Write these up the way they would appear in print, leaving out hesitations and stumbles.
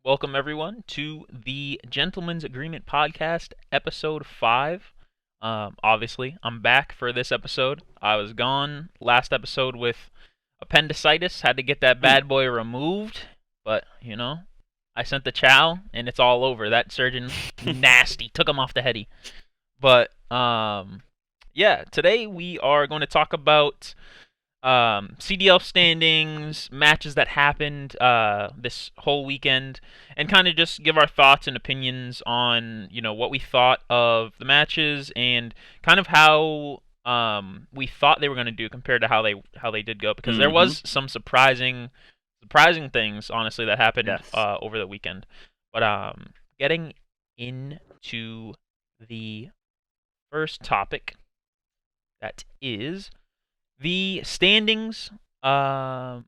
Welcome, everyone, to the Gentleman's Agreement Podcast, Episode 5. Obviously, I'm back for this episode. I was gone last episode with appendicitis, had to get that bad boy removed, but, I sent the chow, and it's all over. That surgeon, nasty, took him off the heady. But, yeah, today we are going to talk about CDL standings, matches that happened this whole weekend, and kind of just give our thoughts and opinions on what we thought of the matches and kind of how we thought they were going to do compared to how they did go, because there was some surprising things, honestly, that happened Yes. over the weekend. But getting into the first topic, that is the standings from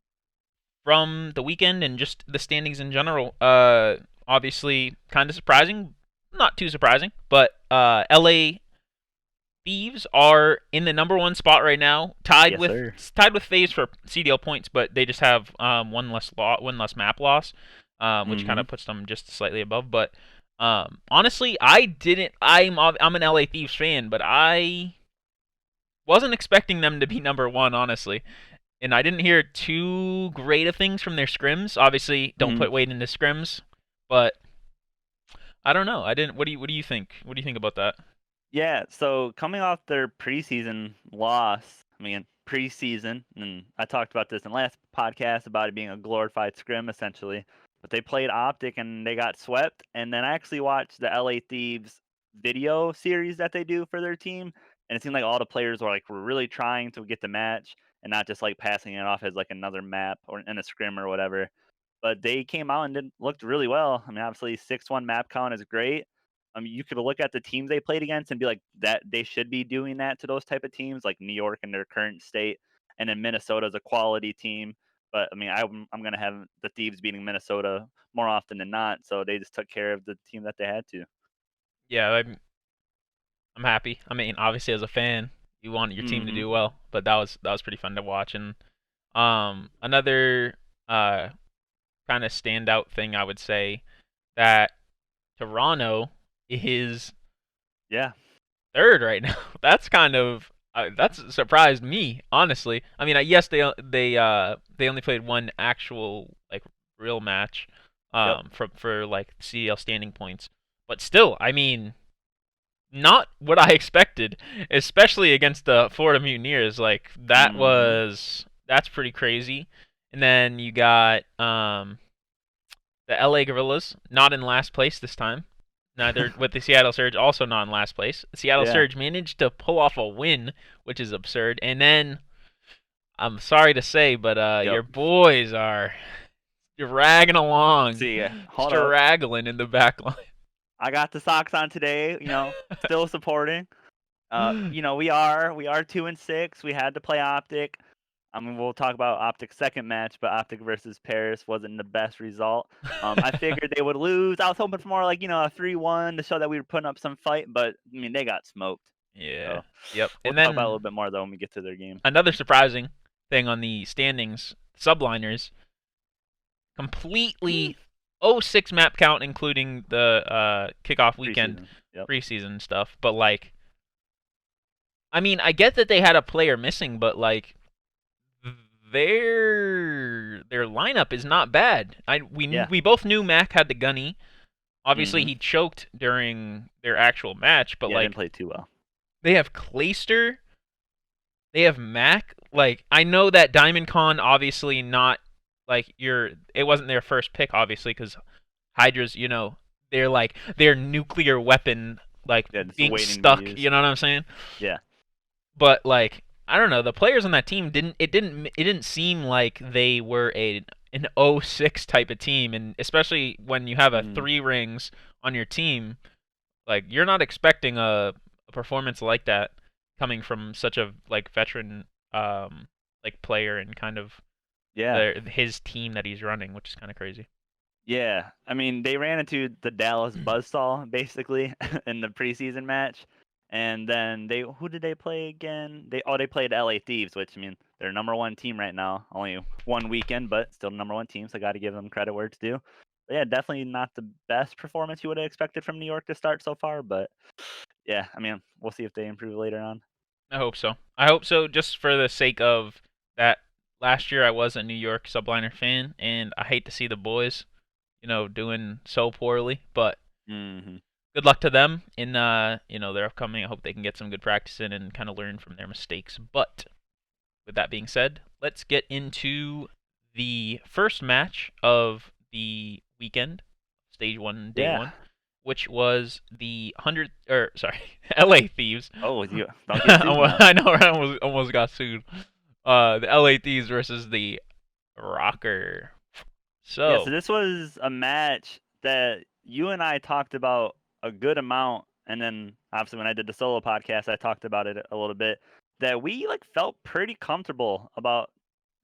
the weekend and just the standings in general. Obviously, kind of surprising, not too surprising, but LA Thieves are in the number one spot right now, tied Yes, with sir. FaZe for CDL points, but they just have one less map loss, which kind Mm-hmm. of puts them just slightly above. But honestly, I didn't. I'm an LA Thieves fan, but I wasn't expecting them to be number one, honestly. And I didn't hear too great of things from their scrims. Obviously, don't Mm-hmm. put weight into scrims, but I don't know. I didn't. What do you think? What do you think about that? Yeah, so coming off their preseason loss, preseason, and I talked about this in last podcast about it being a glorified scrim essentially, but they played Optic and they got swept. And then I actually watched the LA Thieves video series that they do for their team, and it seemed like all the players were really trying to get the match and not just like passing it off as like another map or in a scrim or whatever. But they came out and looked really well. Obviously, 6-1 map count is great. You could look at the teams they played against and be like that they should be doing that to those type of teams, like New York in their current state, and then Minnesota's a quality team. But I'm gonna have the Thieves beating Minnesota more often than not. So they just took care of the team that they had to. Yeah, I'm happy. I mean, obviously, as a fan, you want your team to Mm-hmm. do well, but that was pretty fun to watch. And another kind of standout thing, I would say, that Toronto is Yeah. third right now. That's surprised me, honestly. I mean, yes, they only played one actual like real match Yep. for like CDL standing points, but still, I mean, not what I expected, especially against the Florida Mutineers. Like Mm-hmm. that's pretty crazy. And then you got the LA Gorillas, not in last place this time. Neither with the Seattle Surge, also not in last place. The Seattle Yeah. Surge managed to pull off a win, which is absurd. And then I'm sorry to say, but Yep. your boys are dragging along, See, hold up. straggling in the back line. I got the socks on today. Still supporting. We are 2-6. We had to play Optic. We'll talk about Optic's second match, but Optic versus Paris wasn't the best result. I figured they would lose. I was hoping for more like a 3-1 to show that we were putting up some fight, but they got smoked. Yeah. So Yep. we'll And talk about it a then little bit more though when we get to their game. another surprising thing on the standings, subliners Hmm. completely 06 map count, including the kickoff weekend Preseason. Yep. preseason stuff. But like, I mean, I get that they had a player missing, but like their lineup is not bad. Yeah. We both knew Mac had the gunny. Obviously, Hmm. he choked during their actual match, but Yeah, didn't like play too well. they have Clayster, they have Mac. Like I know that Diamond Con obviously not like it wasn't their first pick, obviously, because Hydra's, they're like their nuclear weapon, like Yeah, just being waiting to be stuck. used. You know what I'm saying? Yeah. But like I don't know, the players on that team didn't seem like they were an '06 type of team, and especially when you have a Mm. 3 rings on your team, like you're not expecting a performance like that coming from such a like veteran like player and kind of Yeah. his team that he's running, which is kind of crazy. Yeah, they ran into the Dallas Buzzsaw basically in the preseason match, and then who did they play again? They played LA Thieves, which they're number one team right now. Only one weekend, but still number one team, so got to give them credit where it's due. yeah, definitely not the best performance you would have expected from New York to start so far, but yeah, I mean, we'll see if they improve later on. I hope so. I hope so, just for the sake of that. Last year I was a New York Subliner fan, and I hate to see the boys, doing so poorly. But Hmm. good luck to them in their upcoming. I hope they can get some good practice in and kind of learn from their mistakes. But with that being said, let's get into the first match of the weekend, stage one, day Yeah. one, which was the 100, or sorry, LA Thieves. Oh, you don't get sued now. I know, I almost got sued. The LA Thieves versus the Rocker. Yeah, so So, this was a match that you and I talked about a good amount, and then obviously when I did the solo podcast, I talked about it a little bit. That we like felt pretty comfortable about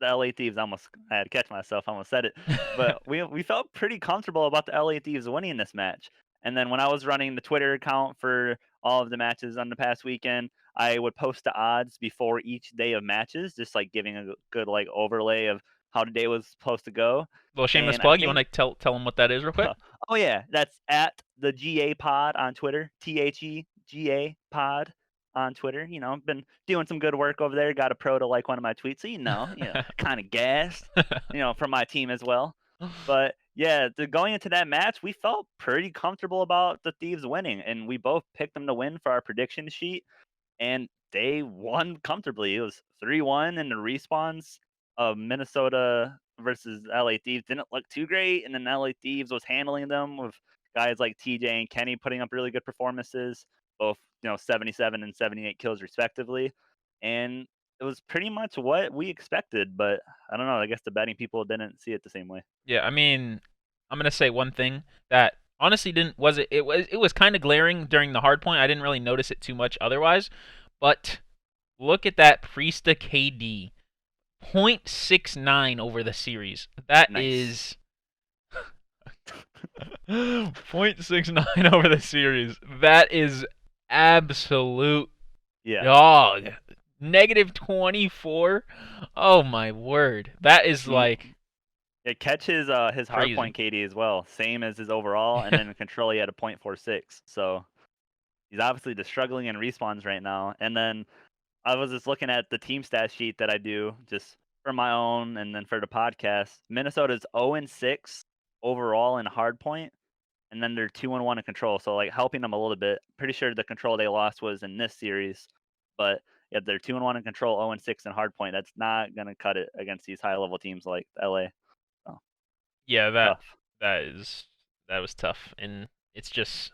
the LA Thieves. I had to catch myself, I almost said it, but we felt pretty comfortable about the LA Thieves winning this match. And then when I was running the Twitter account for all of the matches on the past weekend, I would post the odds before each day of matches, just like giving a good like overlay of how the day was supposed to go. little shameless And I plug. You want think, to tell them what that is real quick? oh yeah, that's at the GA Pod on Twitter. THEGA Pod on Twitter. Been doing some good work over there. Got a pro to like one of my tweets, so kind of gassed, from my team as well. But yeah, going into that match, we felt pretty comfortable about the Thieves winning, and we both picked them to win for our prediction sheet, and they won comfortably. It was 3-1, and the respawns of Minnesota versus LA Thieves didn't look too great, and then LA Thieves was handling them with guys like TJ and Kenny putting up really good performances, both 77 and 78 kills respectively, and it was pretty much what we expected. But I don't know. I guess the betting people didn't see it the same way. Yeah, I mean, I'm gonna say one thing that honestly didn't was it was kind of glaring during the hard point. I didn't really notice it too much otherwise, but look at that Priesta KD, 0.69 over the series. That Nice. is 0.69 over the series. That is absolute Yeah. dog. Negative 24. Oh my word. That is like Yeah, catch his crazy. hardpoint KD as well, same as his overall, and then in control he had a .46. So he's obviously just struggling in respawns right now. And then I was just looking at the team stat sheet that I do just for my own and then for the podcast. Minnesota's 0-6 overall in hardpoint, and then they're 2-1 in control. So like helping them a little bit. Pretty sure the control they lost was in this series, but yeah, they're 2-1 in control, 0-6 in hardpoint. That's not gonna cut it against these high level teams like LA. So Yeah, that tough. that is that was tough, and it's just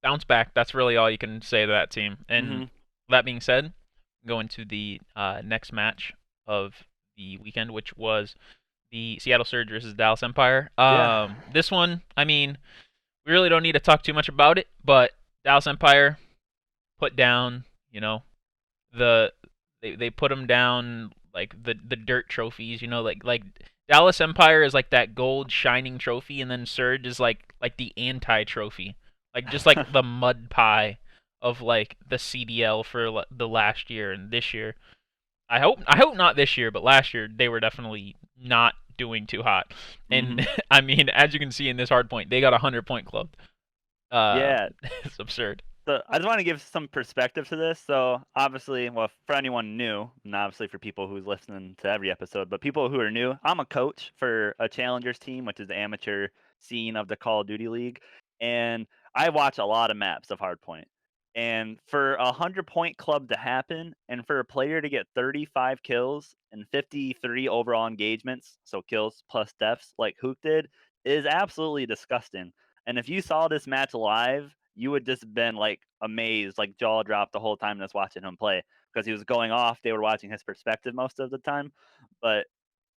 bounce back. That's really all you can say to that team. And Hmm. that being said, going to the next match of the weekend, which was the Seattle Surge versus Dallas Empire. Yeah. This one, I mean, we really don't need to talk too much about it, but Dallas Empire put down, the they put them down like the dirt trophies, like Dallas Empire is like that gold shining trophy, and then Surge is like the anti trophy, like just like the mud pie of like the CDL for the last year and this year. I hope not this year, but last year they were definitely not doing too hot. Hmm. And I mean, as you can see in this hard point, they got a 100-point club. Uh, Yeah. it's absurd. So I just want to give some perspective to this. So obviously, well, for anyone new, and obviously for people who's listening to every episode, but people who are new, I'm a coach for a challengers team, which is the amateur scene of the Call of Duty League, and I watch a lot of maps of Hardpoint. And for a 100-point club to happen, and for a player to get 35 kills and 53 overall engagements, so kills plus deaths, like Hook did, is absolutely disgusting. And if you saw this match live, you would just been like amazed, like jaw dropped the whole time just watching him play because he was going off. They were watching his perspective most of the time, but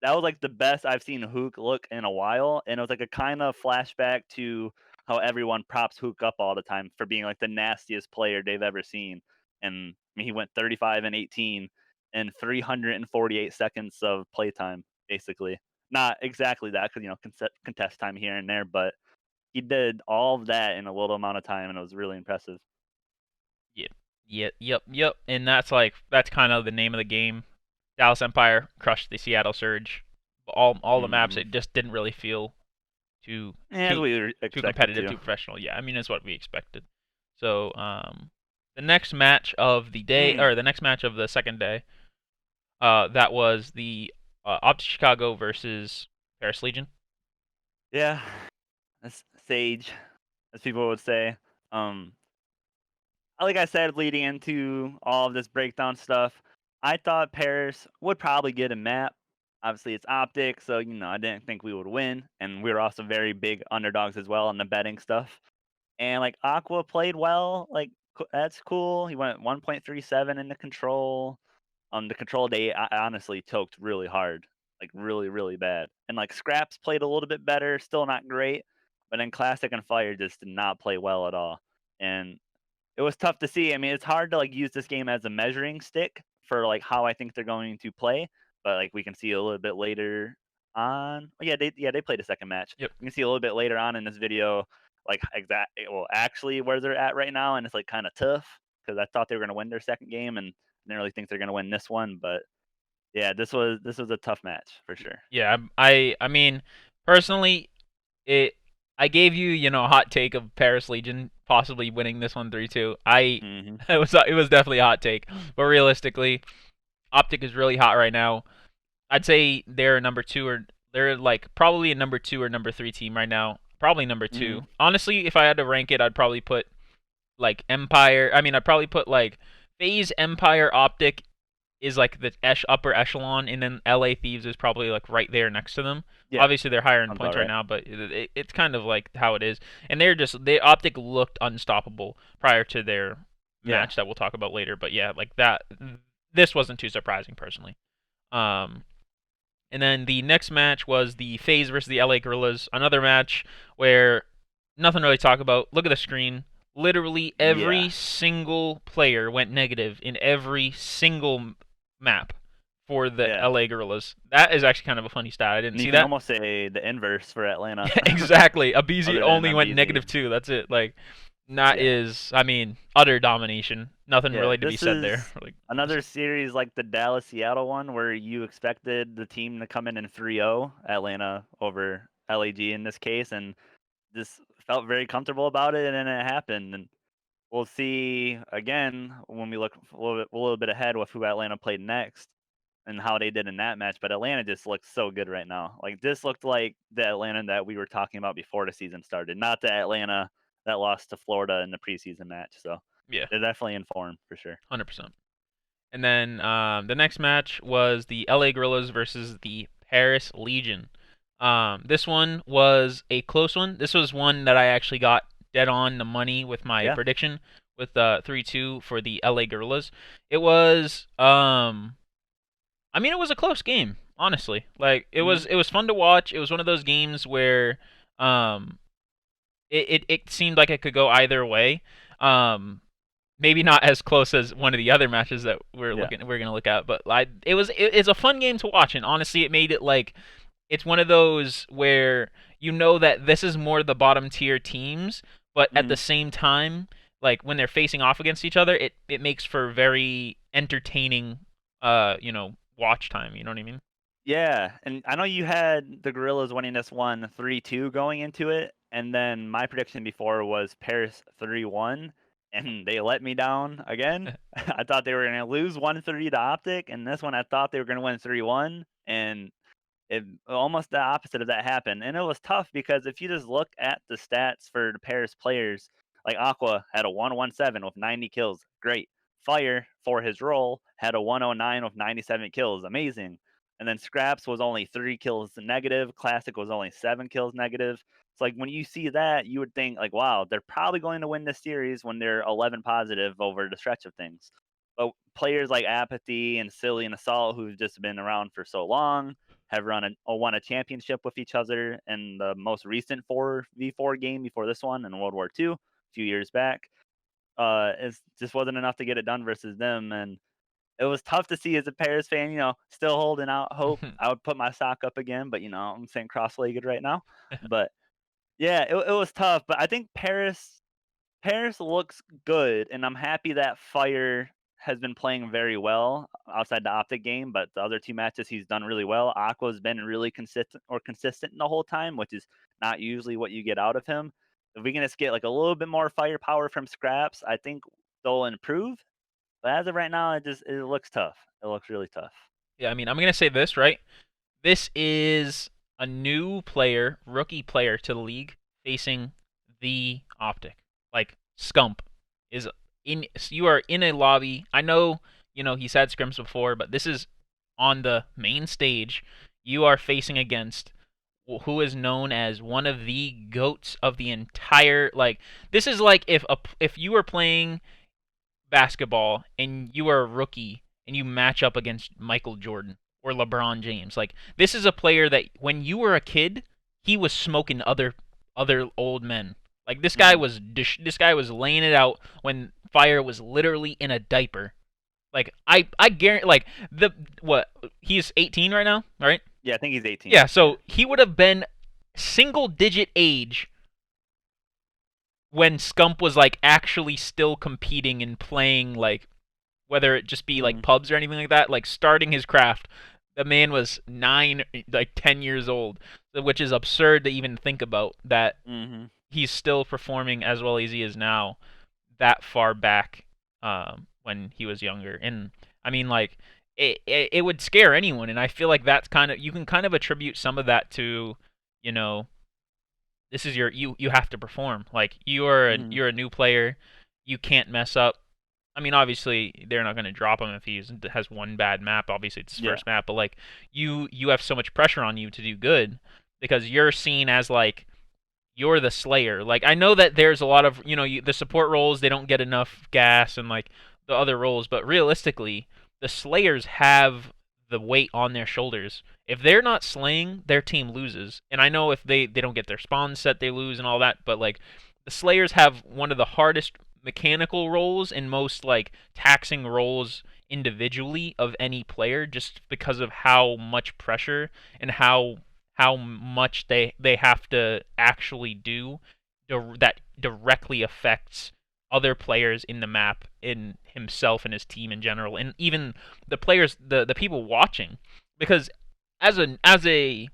that was like the best I've seen Hook look in a while, and it was like a kind of flashback to how everyone props Hook up all the time for being like the nastiest player they've ever seen. And I mean, he went 35 and 18 in 348 seconds of playtime, basically. Not exactly that, because contest time here and there, but he did all of that in a little amount of time, and it was really impressive. Yep, yep. And that's kind of the name of the game. Dallas Empire crushed the Seattle Surge. All the maps, Hmm. it just didn't really feel too As too we were too expected competitive, to. too professional. Yeah, I mean that's what we expected. So the next match of the day, Mm, or the next match of the second day, that was the Optic Chicago versus Paris Legion. yeah, that's sage, as people would say. Um, like I said, leading into all of this breakdown stuff, I thought Paris would probably get a map. Obviously, it's Optic, so I didn't think we would win, and we were also very big underdogs as well on the betting stuff. And like Aqua played well, like that's cool. He went 1.37 in the control. The control day, I honestly choked really hard, like really, really bad. And like Scraps played a little bit better, still not great, but then Classic and Fire just did not play well at all. And it was tough to see. I mean, it's hard to like use this game as a measuring stick for like how I think they're going to play, but like we can see a little bit later on. Oh, yeah, they played a second match. Yep. We can see a little bit later on in this video, like actually where they're at right now, and it's like kind of tough because I thought they were going to win their second game, and I didn't really think they're going to win this one, but yeah, this was a tough match for sure. Yeah, I mean, personally, it I gave you, a hot take of Paris Legion possibly winning this one 3-2. Hmm. It was definitely a hot take, but realistically, Optic is really hot right now. I'd say they're number 2, or they're like probably a number 2 or number 3 team right now. Probably number Hmm. 2. Honestly, if I had to rank it, I'd probably put like Empire. I mean, I'd probably put like FaZe, Empire, Optic is like the upper echelon, and then LA Thieves is probably like right there next to them. Yeah, Obviously, they're higher in sounds about points right right. now, but it's kind of like how it is. And they Optic looked unstoppable prior to their Yeah. match that we'll talk about later. But yeah, like that, this wasn't too surprising personally. Um, and then the next match was the FaZe versus the LA Gorillas. Another match where nothing really to talk about. Look at the screen. Literally Yeah. every single player went negative in every single map for the Yeah. LA Gorillas. That is actually kind of a funny stat. I didn't And you see can that. almost say the inverse for Atlanta, Yeah, exactly. Abizi other than only went MBZ. -2. That's it. Like, that Yeah. is, I mean, utter domination. Nothing Yeah. really to be This said there. is Like, another series like the Dallas Seattle one where you expected the team to come in 3-0, Atlanta over LAG in this case, and just felt very comfortable about it, and then it happened. And we'll see again when we look a little bit ahead with who Atlanta played next and how they did in that match. But Atlanta just looks so good right now. Like this looked like the Atlanta that we were talking about before the season started, not the Atlanta that lost to Florida in the preseason match. So yeah, they're definitely in form for sure. 100%. And then the next match was the LA Gorillas versus the Paris Legion. This one was a close one. This was one that I actually got dead on the money with my Yeah. prediction with 3-2 for the LA Gorillas. It was I mean it was a close game, honestly. Like it Hmm. was it was fun to watch. It was one of those games where um it seemed like it could go either way. Maybe not as close as one of the other matches that Yeah. we're gonna look at, but it's a fun game to watch, and honestly, it made it like it's one of those where you know that this is more the bottom tier teams, but at the Hmm. same time, like when they're facing off against each other, it makes for very entertaining, watch time. You know what I mean? Yeah, and I know you had the Gorillas winning this one 3-2 going into it, and then my prediction before was Paris 3-1, and they let me down again. I thought they were going to lose 1-3 to Optic, and this one I thought they were going to win 3-1, and it almost the opposite of that happened. And it was tough because if you just look at the stats for the Paris players, like Aqua had a 117 with 90 kills, great. Fire for his role had a 109 with 97 kills, amazing. And then Scraps was only 3 kills negative. Classic was only 7 kills negative. It's like when you see that, you would think like, wow, they're probably going to win this series when they're 11 positive over the stretch of things. But players like Apathy and Silly and Assault, who've just been around for so long, have won a championship with each other in the most recent 4v4 game before this one in World War II a few years back. It just wasn't enough to get it done versus them, and it was tough to see as a Paris fan. Still holding out hope. I would put my sock up again, but I'm saying cross-legged right now. But yeah, it was tough. But I think Paris looks good, and I'm happy that Fire has been playing very well outside the Optic game, but the other two matches he's done really well. Aqua's been really consistent the whole time, which is not usually what you get out of him. If we can just get like a little bit more firepower from Scraps, I think they'll improve. But as of right now, it looks tough. It looks really tough. Yeah, I mean, I'm gonna say this, right? This is a new player, rookie player to the league facing the Optic. Like Scump is in. You are in a lobby. I know, he's had scrims before, but this is on the main stage. You are facing against who is known as one of the goats of the entire. Like this is like if you were playing basketball and you are a rookie and you match up against Michael Jordan or LeBron James. Like this is a player that when you were a kid, he was smoking other old men. Like this guy was laying it out when Fire was literally in a diaper. Like I guarantee like the what he's 18 right now, right? Yeah, I think he's 18. Yeah, so he would have been single digit age when Scump was like actually still competing and playing, like whether it just be like pubs or anything like that, like starting his craft. The man was 10 years old, which is absurd to even think about that he's still performing as well as he is now that far back when he was younger. And I mean, like it would scare anyone, and I feel like that's kind of, you can kind of attribute some of that to, you know, this is you have to perform. Like you're a new player, you can't mess up. I mean, obviously they're not going to drop him if he has one bad map. Obviously it's his first map, but like you have so much pressure on you to do good because you're seen as like you're the Slayer. Like I know that there's a lot of the support roles, they don't get enough gas and like the other roles, but realistically the Slayers have the weight on their shoulders. If they're not slaying, their team loses. And I know if they don't get their spawns set, they lose and all that, but like the Slayers have one of the hardest mechanical roles and most like taxing roles individually of any player, just because of how much pressure and how much they have to actually do that directly affects other players in the map, in himself and his team in general, and even the players, the people watching. Because as a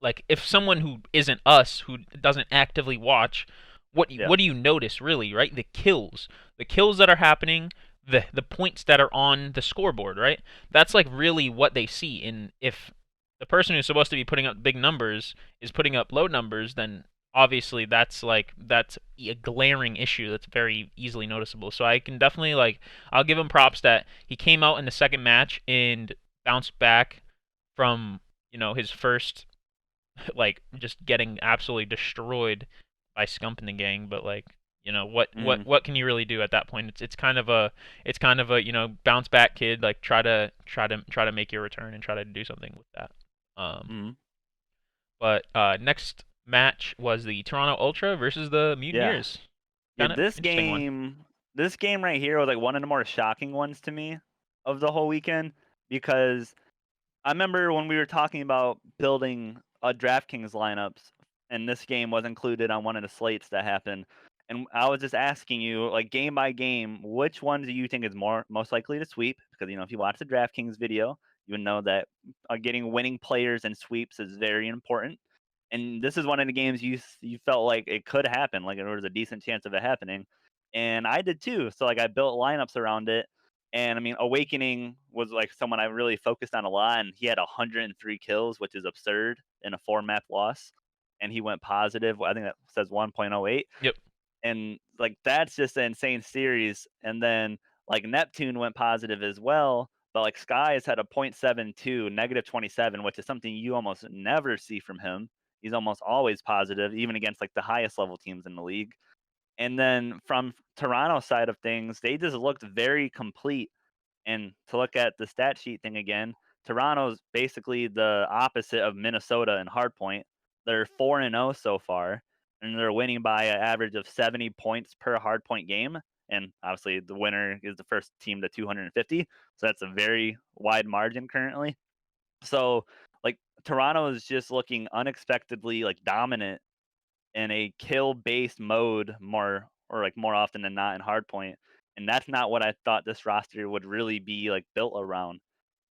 like, if someone who isn't us, who doesn't actively watch, what do you notice really, right? The kills that are happening, the points that are on the scoreboard, right? That's like really what they see. And if the person who's supposed to be putting up big numbers is putting up low numbers, then obviously that's a glaring issue that's very easily noticeable. So I can definitely, like, I'll give him props that he came out in the second match and bounced back from his first, like, just getting absolutely destroyed by Scump and the gang. But like, what can you really do at that point? It's kind of a bounce back kid, like try to make your return and try to do something with that. But next match was the Toronto Ultra versus the Mutineers. Yeah, this game right here was like one of the more shocking ones to me of the whole weekend, because I remember when we were talking about building DraftKings lineups, and this game was included on one of the slates that happened. And I was just asking you, like, game by game, which ones do you think is most likely to sweep? Because if you watch the DraftKings video, you would know that getting winning players and sweeps is very important. And this is one of the games you felt like it could happen, like there was a decent chance of it happening, and I did too. So like I built lineups around it, and I mean Awakening was like someone I really focused on a lot, and he had 103 kills, which is absurd in a 4-map loss, and he went positive. I think that says 1.08. Yep. And like that's just an insane series. And then like Neptune went positive as well, but like Skies had a 0.72 negative 27, which is something you almost never see from him. He's almost always positive, even against like the highest level teams in the league. And then from Toronto's side of things, they just looked very complete. And to look at the stat sheet thing again, Toronto's basically the opposite of Minnesota and Hardpoint. They're 4-0 so far, and they're winning by an average of 70 points per Hardpoint game. And obviously, the winner is the first team to 250. So that's a very wide margin currently. So, like, Toronto is just looking unexpectedly like dominant in a kill-based mode more often than not in Hardpoint. and that's not what I thought this roster would really be like built around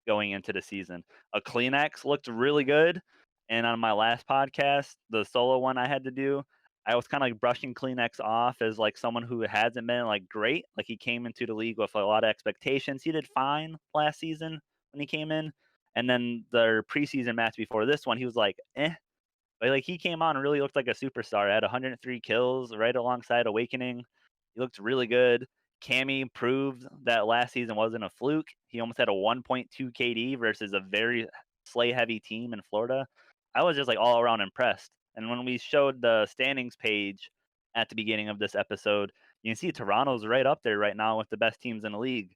going into the season. A Kleenex looked really good, and on my last podcast, the solo one I had to do, I was kind of like brushing Kleenex off as like someone who hasn't been like great. Like he came into the league with a lot of expectations. He did fine last season when he came in, and then the preseason match before this one, he was like, eh. But like he came on and really looked like a superstar. Had 103 kills right alongside Awakening. He looked really good. Cammy proved that last season wasn't a fluke. He almost had a 1.2 KD versus a very slay heavy team in Florida. I was just like all around impressed. And when we showed the standings page at the beginning of this episode, you can see Toronto's right up there right now with the best teams in the league.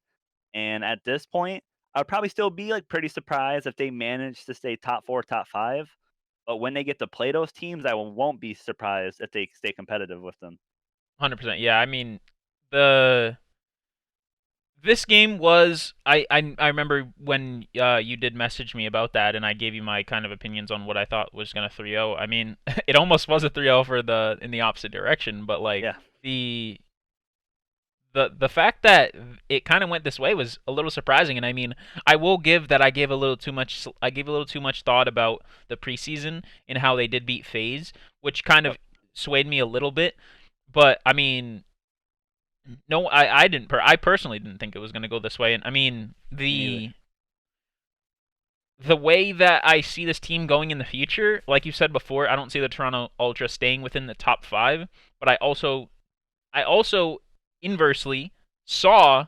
And at this point, I'd probably still be like pretty surprised if they manage to stay top 4, top 5. But when they get to play those teams, I won't be surprised if they stay competitive with them. 100%. Yeah, I mean, the this game was I remember when you did message me about that, and I gave you my kind of opinions on what I thought was gonna 3-0. I mean, it almost was a 3-0 for the in the opposite direction, but like Yeah. the fact that it kind of went this way was a little surprising. And I mean, I will give that I gave a little too much thought about the preseason and how they did beat FaZe, which kind of swayed me a little bit. But I mean, no, I personally didn't think it was going to go this way. And I mean, the way that I see this team going in the future, like you said before, I don't see the Toronto Ultra staying within the top 5, but I also inversely saw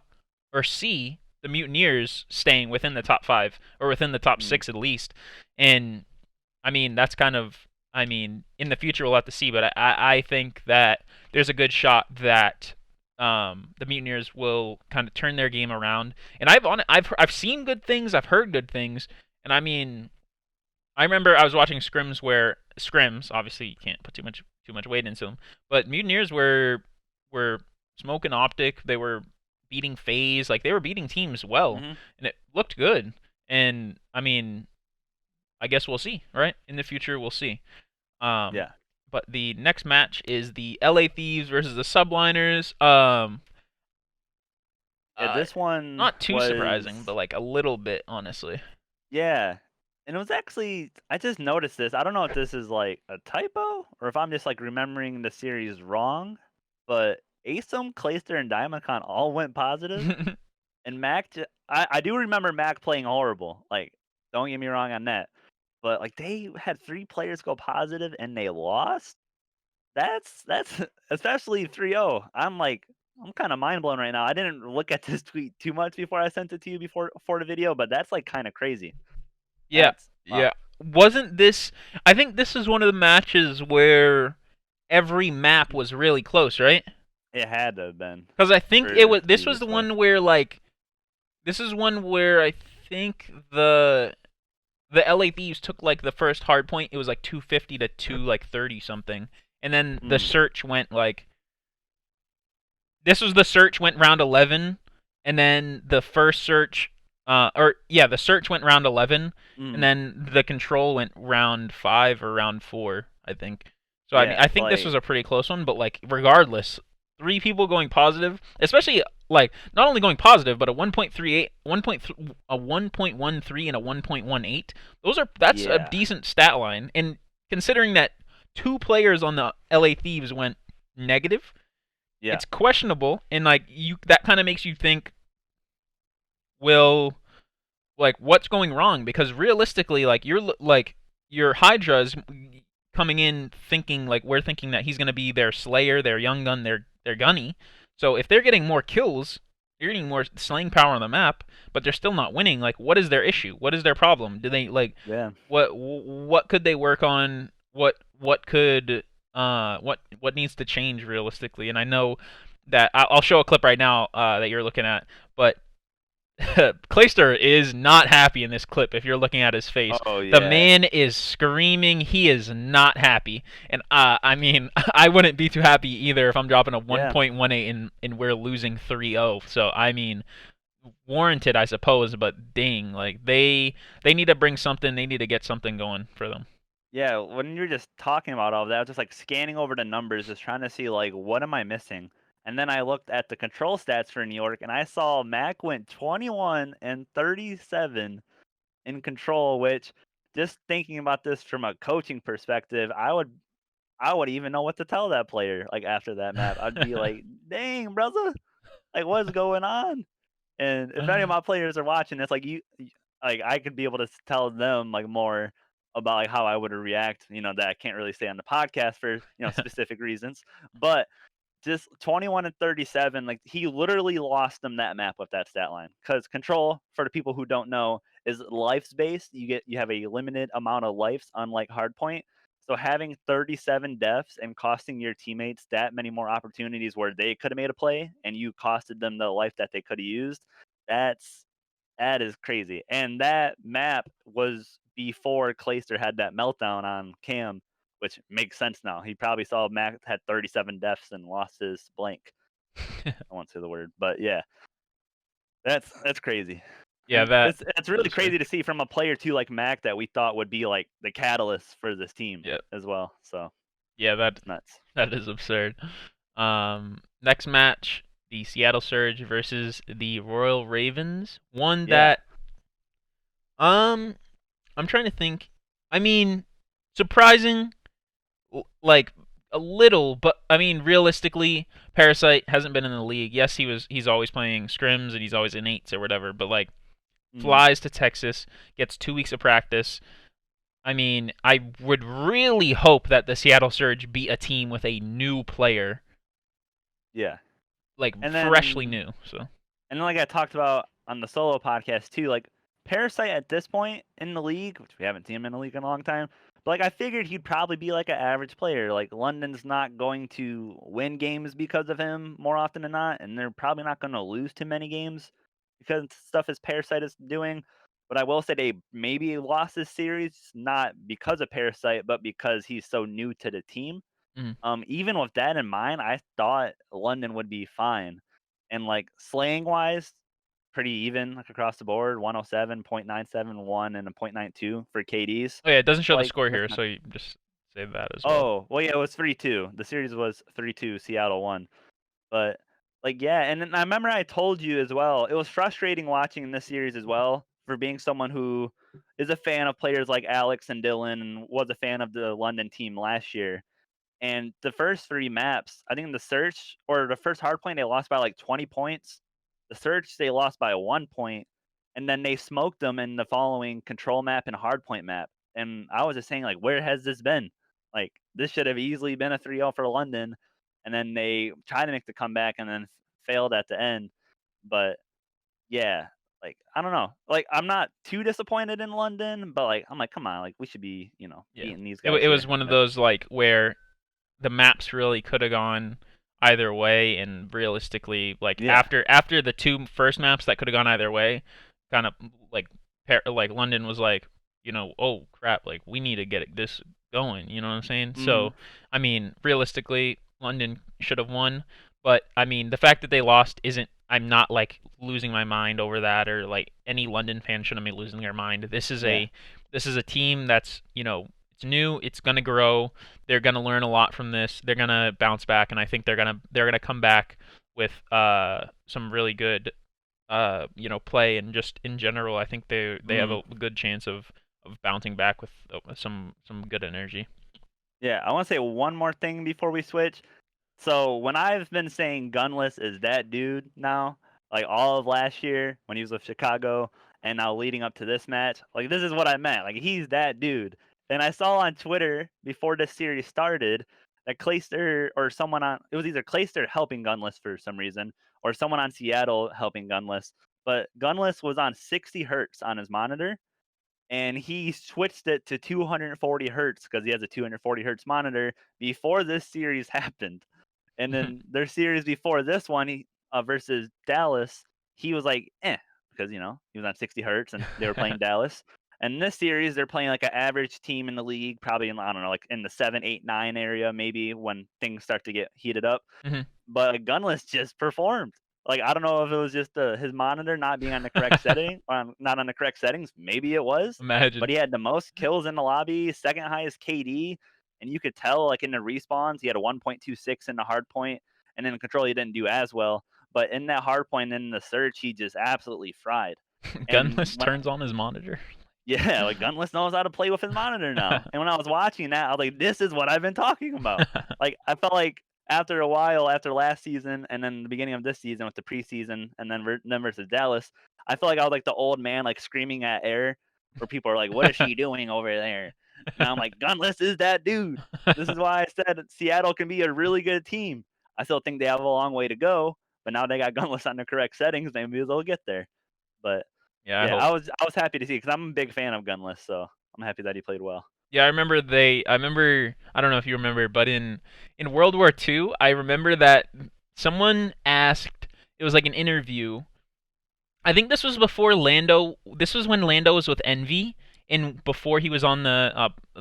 or see the Mutineers staying within the top 5 or within the top 6 at least. And I mean, that's kind of, I mean, in the future we'll have to see, but I think that there's a good shot that the Mutineers will kind of turn their game around. And I've seen good things, I've heard good things, and I mean, I remember I was watching scrims. Obviously, you can't put too much weight into them, but Mutineers were smoking Optic. They were beating FaZe. Like they were beating teams well, and it looked good. And I mean, I guess we'll see, right? In the future, we'll see. Yeah. But the next match is the LA Thieves versus the Subliners. Yeah, this one Not too was surprising, but like a little bit, honestly. Yeah. And it was actually I just noticed this. I don't know if this is like a typo or if I'm just like remembering the series wrong, but Asom, Clayster, and Diamondcon all went positive. And I do remember Mac playing horrible. Like, don't get me wrong on that. But like they had 3 players go positive and they lost. That's especially 3-0. I'm kind of mind blown right now. I didn't look at this tweet too much before I sent it to you before for the video, but that's like kind of crazy. Yeah, Wow. yeah. Wasn't this? I think this is one of the matches where every map was really close, right? It had to have been. Because I think for it was. to This be was the this way. one where like, this is one where I think the LA Thieves took like the first hard point. It was like 250 to 230 something, and then the search went like. This was the search went round 11, and then the first search. The search went round 11, and then the control went round 5 or round 4, I think. So I mean, I think this was a pretty close one, but like regardless, 3 people going positive, especially like not only going positive, but a 1.38, a 1.13, and a 1.18. That's a decent stat line, and considering that 2 players on the LA Thieves went negative, it's questionable, and like that kind of makes you think. What's going wrong? Because realistically, like your Hydra's coming in thinking like we're thinking that he's gonna be their Slayer, their Young Gun, their Gunny. So if they're getting more kills, they're getting more slaying power on the map, but they're still not winning. Like, what is their issue? What is their problem? Do they like? Yeah. What could they work on? What needs to change realistically? And I know that I'll show a clip right now that you're looking at, but Clayster is not happy in this clip if you're looking at his face. Oh, yeah. The man is screaming. He is not happy. And I mean, I wouldn't be too happy either if I'm dropping a 1.18 and we're losing 3-0. So, I mean, warranted, I suppose, but dang, like they need to bring something. They need to get something going for them. Yeah, when you're just talking about all of that, I was just like scanning over the numbers, just trying to see like what am I missing? And then I looked at the control stats for New York, and I saw Mac went 21 and 37 in control, which just thinking about this from a coaching perspective, I would even know what to tell that player like after that map. I'd be like, "Dang, brother, like what's going on?" And if any of my players are watching, it's like like I could be able to tell them like more about like how I would react. That I can't really say on the podcast for specific reasons, but just 21 and 37, like he literally lost them that map with that stat line. Because control, for the people who don't know, is lives based. You have a limited amount of lives, unlike hardpoint. So having 37 deaths and costing your teammates that many more opportunities where they could have made a play and you costed them the life that they could have used, that's that is crazy. And that map was before Clayster had that meltdown on Cam, which makes sense now. He probably saw Mac had 37 deaths and lost his blank. I won't say the word, but yeah, that's crazy. Yeah, And that it's that really is fair. crazy to see from a player too like Mac that we thought would be like the catalyst for this team Yeah, as well. So yeah, that it's nuts. that is absurd. Next match, the Seattle Surge versus the Royal Ravens. One Yeah, that um I'm trying to think. I mean, surprising, like a little, but I mean, realistically, Parasite hasn't been in the league. Yes, he's always playing scrims and he's always in eights or whatever, but like mm, flies to Texas, gets 2 weeks of practice. I mean, I would really hope that the Seattle Surge beat a team with a new player, yeah. like And freshly then new. So And then, like I talked about on the solo podcast too, like Parasite at this point in the league, which we haven't seen him in the league in a long time, but like I figured he'd probably be like an average player. Like London's not going to win games because of him more often than not, and they're probably not going to lose too many games because stuff as Parasite is doing. But I will say they maybe lost this series not because of Parasite, but because he's so new to the team. mhm. Even with that in mind, I thought London would be fine. And like slaying wise, pretty even like across the board, 107.971 and a .92 for KDs. Oh yeah, it doesn't show the Like score that's here, not. so you just say that as well. Oh, well, yeah, it was 3-2. The series was 3-2. Seattle won. But like, yeah, and then I remember I told you as well. It was frustrating watching this series as well for being someone who is a fan of players like Alex and Dylan and was a fan of the London team last year. And the first 3 maps, I think the search or the first hardpoint, they lost by like 20 points. The search, they lost by 1 point. And then they smoked them in the following control map and hardpoint map. And I was just saying, like, where has this been? Like, this should have easily been a 3-0 for London. And then they tried to make the comeback and then failed at the end. But yeah, like, I don't know. Like, I'm not too disappointed in London, but like, I'm like, come on, like, we should be, Yeah, beating these it guys it was here. one of But those like where the maps really could have gone either way, and realistically, like yeah. after the two first maps that could have gone either way, kind of like like London was like, oh crap, like we need to get this going. You know what I'm saying? Mm, So, I mean, realistically, London should have won, but I mean, the fact that they lost isn't. I'm not like losing my mind over that, or like any London fan shouldn't be losing their mind. yeah. This is a team that's it's new, it's gonna grow, they're gonna learn a lot from this. They're gonna bounce back, and I think they're gonna come back with some really good play, and just in general, I think they have Mm. a good chance of bouncing back with some good energy. Yeah, I want to say one more thing before we switch. So when I've been saying Gunless is that dude now, like all of last year when he was with Chicago, and now leading up to this match, like this is what I meant. Like he's that dude. And I saw on Twitter before this series started that Clayster or someone on it was either Clayster helping Gunless for some reason or someone on Seattle helping Gunless. But Gunless was on 60 hertz on his monitor and he switched it to 240 hertz because he has a 240 hertz monitor before this series happened. And then their series before this one, versus Dallas, he was like, because he was on 60 hertz and they were playing Dallas. And this series, they're playing like an average team in the league, probably in I don't know, like in the 7, 8, 9 area, maybe when things start to get heated up. Mhm. But like, Gunless just performed. Like I don't know if it was just his monitor not being on the correct setting, or not on the correct settings. Maybe it was, but Imagine. he had the most kills in the lobby, second highest KD, and you could tell like in the respawns he had a 1.26 in the hard point, and in Control he didn't do as well. But in that hard point in the search, he just absolutely fried. And Gunless when turns on his monitor. yeah, like Gunless knows how to play with his monitor now. And when I was watching that, I was like, this is what I've been talking about. Like I felt like after a while, after last season, and then the beginning of this season with the preseason, and then versus Dallas, I felt like I was like the old man like screaming at air, where people are like, "What is she doing over there?" And I'm like, Gunless is that dude. This is why I said Seattle can be a really good team. I still think they have a long way to go, but now they got Gunless on the correct settings, maybe they'll get there. But Yeah, I yeah, hope. I was happy to see because I'm a big fan of Gunless, so I'm happy that he played well. Yeah, I remember I don't know if you remember, but in World War II, I remember that someone asked, it was like an interview. I think this was before Lando, this was when Lando was with Envy and before he was on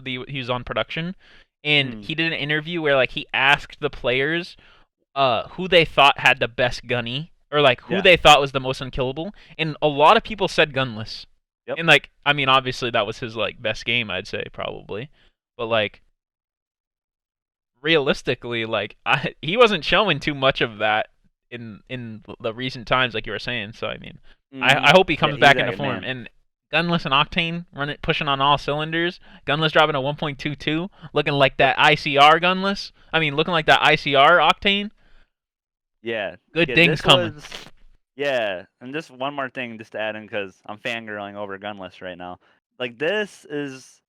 he was on production, and Mm, he did an interview where like he asked the players who they thought had the best gunny, or like who yeah. they thought was the most unkillable, and a lot of people said Gunless. Yep. And like, I mean, obviously that was his like best game, I'd say probably, but like realistically, like he wasn't showing too much of that in the recent times, like you were saying. So I mean, I Mhm. hope he Yeah, comes he's back into that form. man. And Gunless and Octane running pushing on all cylinders. Gunless dropping a 1.22, looking like Yep. that ICR Gunless. I mean, looking like that ICR Octane. Yeah. Good Yeah, things this coming. was yeah, and just one more thing just to add in because I'm fangirling over Gunless right now. Like this is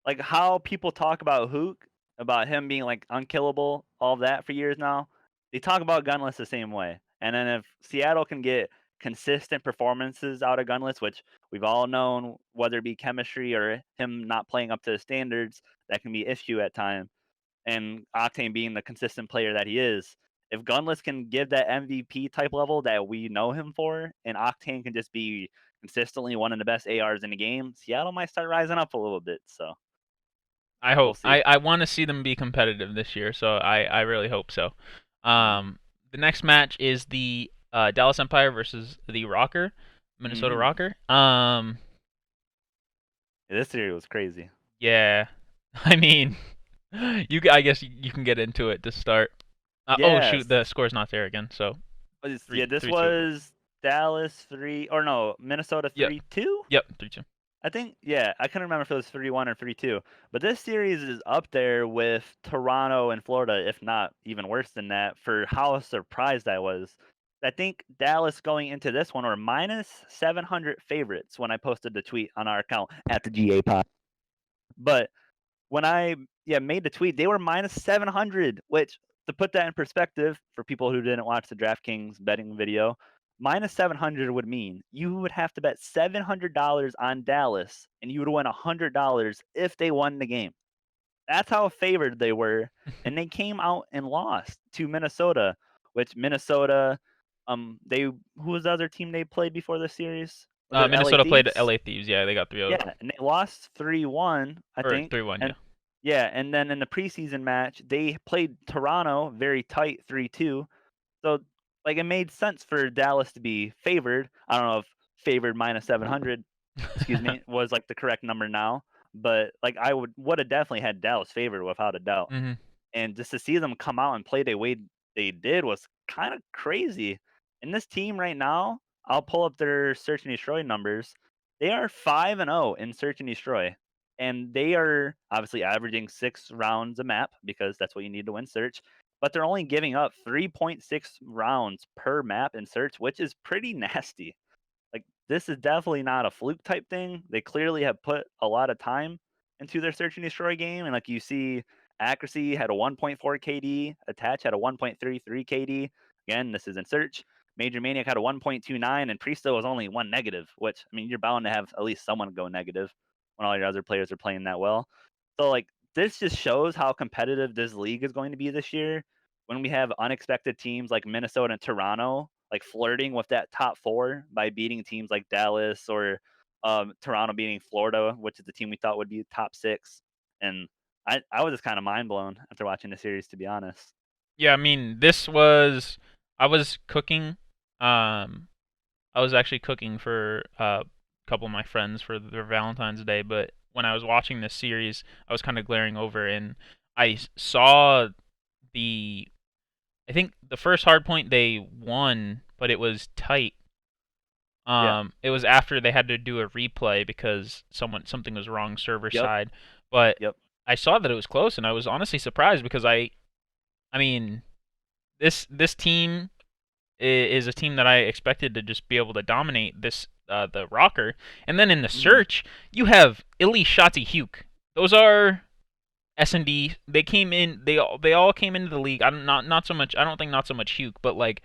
like how people talk about Hook, about him being like unkillable, all of that for years now. They talk about Gunless the same way. And then if Seattle can get consistent performances out of Gunless, which we've all known, whether it be chemistry or him not playing up to the standards, that can be issue at time. And Octane being the consistent player that he is, if Gunless can give that MVP type level that we know him for, and Octane can just be consistently one of the best ARs in the game, Seattle might start rising up a little bit. So I we'll hope. see. I want to see them be competitive this year, so I really hope so. Mm-hmm. The next match is the Dallas Empire versus the Rocker, Minnesota Mm-hmm. Rocker. Yeah, this series was crazy. Yeah. I mean, I guess you can get into it to start. Oh shoot, Yes. the score's not there again. So Yeah, three this 3-2. was Dallas 3 or no, Minnesota Yep. 3-2? Yep. 3-2. I think yeah, I couldn't remember if it was 3-1 or 3-2. But this series is up there with Toronto and Florida, if not even worse than that, for how surprised I was. I think Dallas going into this one were minus 700 favorites when I posted the tweet on our account at the GA Pod. But when I made the tweet, they were minus 700, which to put that in perspective for people who didn't watch the DraftKings betting video, minus 700 would mean you would have to bet $700 on Dallas and you would win $100 if they won the game. That's how favored they were, and they came out and lost to Minnesota, which Minnesota they who was the other team they played before the series? Was it LA Minnesota played Thieves? LA Thieves. Yeah, they got 3-0 Yeah, and they lost 3-1, I or think. 3-1. Yeah. And yeah, and then in the preseason match, they played Toronto very tight 3-2. So like it made sense for Dallas to be favored. I don't know if favored minus 700, excuse me, was like the correct number now, but like I would have definitely had Dallas favored without a doubt. Mhm. And just to see them come out and play the way they did was kind of crazy. And this team right now, I'll pull up their search and destroy numbers. They are 5-0 in search and destroy. And they are obviously averaging 6 rounds a map because that's what you need to win search. But they're only giving up 3.6 rounds per map in search, which is pretty nasty. Like this is definitely not a fluke type thing. They clearly have put a lot of time into their search and destroy game, and like you see, accuracy had a 1.4 KD, attach had a 1.33 KD. Again, this is in search. Major Maniac had a 1.29, and Pristo was only one negative. Which I mean, you're bound to have at least someone go negative when all your other players are playing that well. So like this just shows how competitive this league is going to be this year when we have unexpected teams like Minnesota and Toronto, like flirting with that top four by beating teams like Dallas or Toronto beating Florida, which is the team we thought would be top six. And I was just kind of mind blown after watching the series, to be honest. Yeah, I mean, this was I was cooking. Um, I was actually cooking for a couple of my friends for their Valentine's Day, but when I was watching this series, I was kind of glaring over and I saw the I think the first hard point they won, but it was tight. Yeah. It was after they had to do a replay because something was wrong server Yep. side. But Yep. I saw that it was close, and I was honestly surprised because I mean, this team is a team that I expected to just be able to dominate this the rocker. And then in the Hmm. search, you have Illy, Shotzi, Huke. Those are S&D. They came in. They all came into the league. I don't not so much. I don't think not so much Huke, but like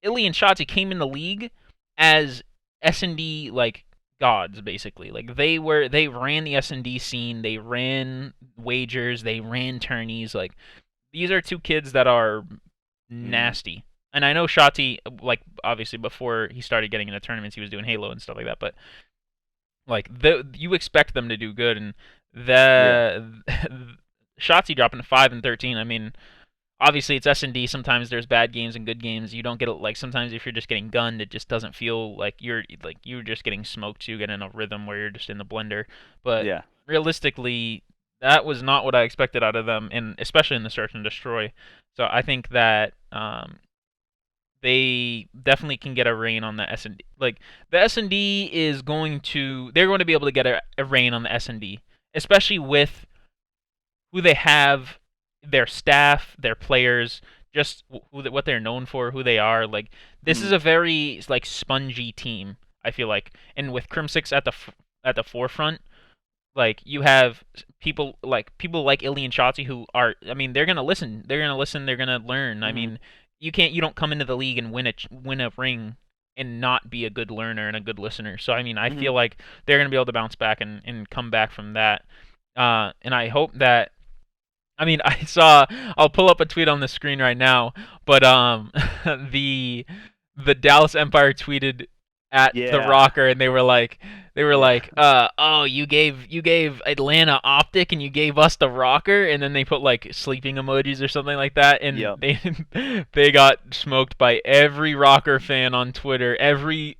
Illy and Shotzi came in the league as S&D like gods basically. Like they ran the S&D scene. They ran wagers. They ran tourneys. Like these are two kids that are Hmm. nasty. And I know Shotzi, like obviously before he started getting into tournaments, he was doing Halo and stuff like that. But like you expect them to do good, and Yeah. the Shotzi dropping to 5-13. I mean, obviously it's S&D. Sometimes there's bad games and good games. You don't get it. Like sometimes if you're just getting gunned, it just doesn't feel like you're just getting smoked. You get in a rhythm where you're just in the blender. But Yeah. realistically, that was not what I expected out of them, and especially in the search and destroy. So I think that they definitely can get a reign on the S&D. Like the S&D is going to they're going to be able to get a reign on the S&D, especially with who they have, their staff, their players, just what they're known for, who they are. Like this Hmm. is a very like spongy team, I feel like. And with Crim6 at the forefront, like you have people like Illy and Shotzi who are, I mean, they're gonna listen. They're gonna listen. They're gonna learn. I Hmm. mean, you don't come into the league and win a ring and not be a good learner and a good listener. So I mean, I Hmm. feel like they're gonna be able to bounce back and come back from that. And I hope that. I mean, I saw. I'll pull up a tweet on the screen right now, but the the Dallas Empire tweeted at the Yeah. Rocker, and Yeah. oh, you gave Atlanta Optic, and you gave us the Rocker, and then they put like sleeping emojis or something like that, and Yep. they got smoked by every Rocker fan on Twitter, every